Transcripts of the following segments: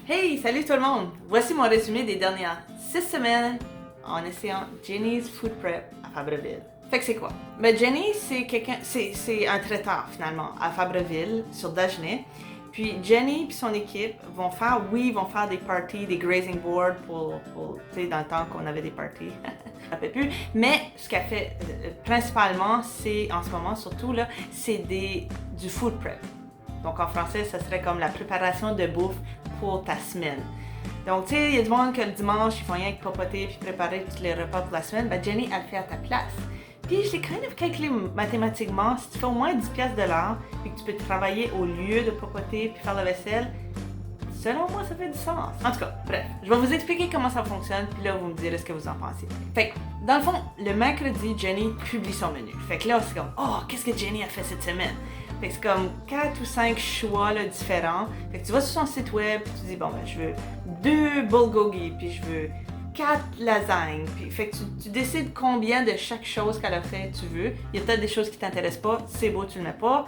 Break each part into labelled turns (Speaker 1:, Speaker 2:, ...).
Speaker 1: Hey, salut tout le monde! Voici mon résumé des dernières 6 semaines en essayant Jenny's Food Prep à Fabreville. Fait que c'est quoi? Ben Jenny, c'est un traiteur finalement à Fabreville, sur Dagenais. Puis Jenny et son équipe vont faire des parties, des grazing boards pour tu sais, dans le temps qu'on avait des parties. Je ne plus. Mais ce qu'elle fait principalement, c'est en ce moment surtout là, c'est du food prep. Donc en français, ça serait comme la préparation de bouffe pour ta semaine. Donc tu sais, il y a du monde que le dimanche, ils font rien que papoter puis préparer tous les repas pour la semaine. Ben Jenny, elle le fait à ta place. Puis je l'ai quand même calculé mathématiquement, si tu fais au moins 10$ de l'heure puis que tu peux travailler au lieu de papoter puis faire la vaisselle, selon moi, ça fait du sens. En tout cas, bref, je vais vous expliquer comment ça fonctionne, puis là, vous me direz ce que vous en pensez. Fait que, dans le fond, le mercredi, Jenny publie son menu. Fait que là, c'est comme, oh, qu'est-ce que Jenny a fait cette semaine? Fait que c'est comme 4 ou 5 choix là, différents. Fait que tu vas sur son site web, puis tu dis, bon, ben, je veux 2 bulgogi, puis je veux 4 lasagnes. Puis, fait que tu décides combien de chaque chose qu'elle a fait tu veux. Il y a peut-être des choses qui t'intéressent pas, c'est beau, tu le mets pas.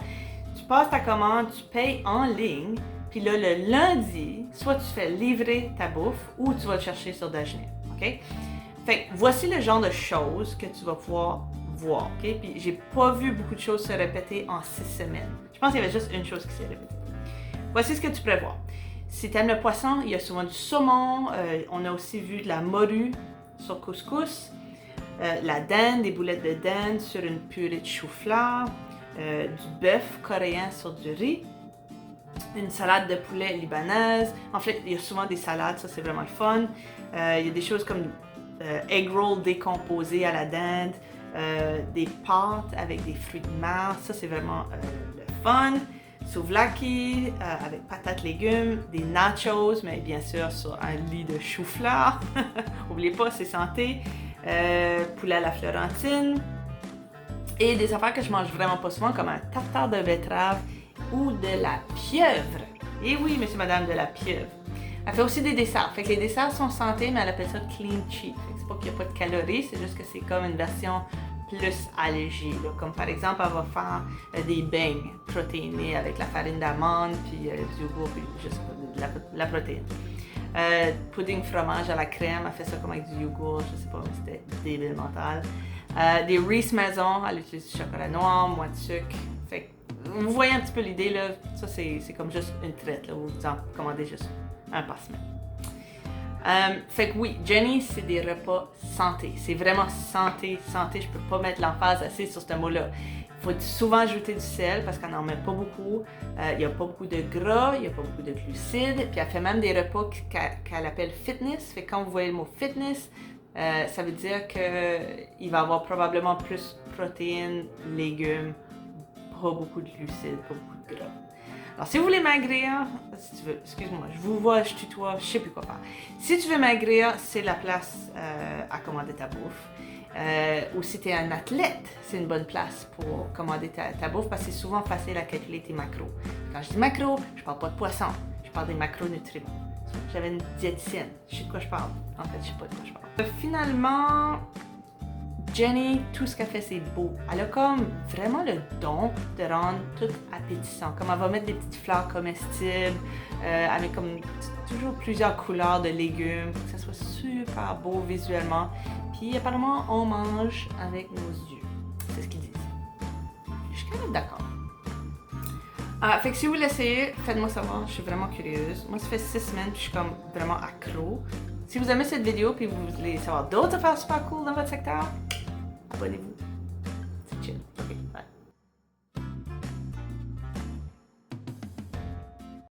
Speaker 1: Tu passes ta commande, tu payes en ligne. Puis là, le lundi, soit tu fais livrer ta bouffe ou tu vas le chercher sur Dagenais, OK? Fait que voici le genre de choses que tu vas pouvoir voir, OK? Puis j'ai pas vu beaucoup de choses se répéter en 6 semaines. Je pense qu'il y avait juste une chose qui s'est répétée. Voici ce que tu prévois. Si tu aimes le poisson, il y a souvent du saumon. On a aussi vu de la morue sur couscous. La dinde, des boulettes de dinde sur une purée de chou-fleur. Du bœuf coréen sur du riz. Une salade de poulet libanaise. En fait, il y a souvent des salades, ça c'est vraiment le fun. Il y a des choses comme egg roll décomposé à la dinde, des pâtes avec des fruits de mer, ça c'est vraiment le fun. Souvlaki avec patates légumes, des nachos, mais bien sûr sur un lit de chou-fleur. N'oubliez pas, c'est santé. Poulet à la Florentine. Et des affaires que je mange vraiment pas souvent, comme un tartare de betterave ou de la pieuvre. Et oui, monsieur, madame, de la pieuvre. Elle fait aussi des desserts. Fait que les desserts sont santé, mais elle appelle ça clean cheap. Fait que c'est pas qu'il n'y a pas de calories, c'est juste que c'est comme une version plus allégée. Là. Comme par exemple, elle va faire des beignes protéinés avec la farine d'amande, puis du yogourt, puis je sais pas, de la protéine. Pudding fromage à la crème, elle fait ça comme avec du yogourt, je sais pas, mais c'était débile mental. Des Reese maison, elle utilise du chocolat noir, moi de sucre. Fait que vous voyez un petit peu l'idée, là. Ça, c'est comme juste une traite, là. Vous en commandez juste un par semaine. Fait que oui, Jenny, c'est des repas santé. C'est vraiment santé. Je peux pas mettre l'emphase assez sur ce mot-là. Il faut souvent ajouter du sel parce qu'elle n'en met pas beaucoup. Il n'y a pas beaucoup de gras, il n'y a pas beaucoup de glucides. Puis elle fait même des repas qu'elle appelle fitness. Fait que quand vous voyez le mot fitness, ça veut dire qu'il va avoir probablement plus protéines, légumes, pas beaucoup de glucides, pas beaucoup de gras. Alors, si vous voulez maigrir, si tu veux, excuse-moi, je vous vois, je tutoie, je sais plus quoi faire. Si tu veux maigrir, c'est la place à commander ta bouffe. Ou si tu es un athlète, c'est une bonne place pour commander ta bouffe parce que c'est souvent facile à calculer tes macros. Quand je dis macros, je parle pas de poisson, je parle des macronutriments. J'avais une diététicienne, je sais de quoi je parle. En fait, je sais pas de quoi je parle. Finalement, Jenny, tout ce qu'elle fait, c'est beau. Elle a comme vraiment le don de rendre tout appétissant. Comme elle va mettre des petites fleurs comestibles, elle met comme toujours plusieurs couleurs de légumes pour que ça soit super beau visuellement. Puis apparemment, on mange avec nos yeux. C'est ce qu'ils disent. Je suis quand même d'accord. Fait que si vous l'essayez, faites-moi savoir, je suis vraiment curieuse. Moi, ça fait 6 semaines, puis je suis comme vraiment accro. Si vous aimez cette vidéo, puis vous voulez savoir d'autres affaires super cool dans votre secteur, abonnez-vous. C'est chill. Ok, bye.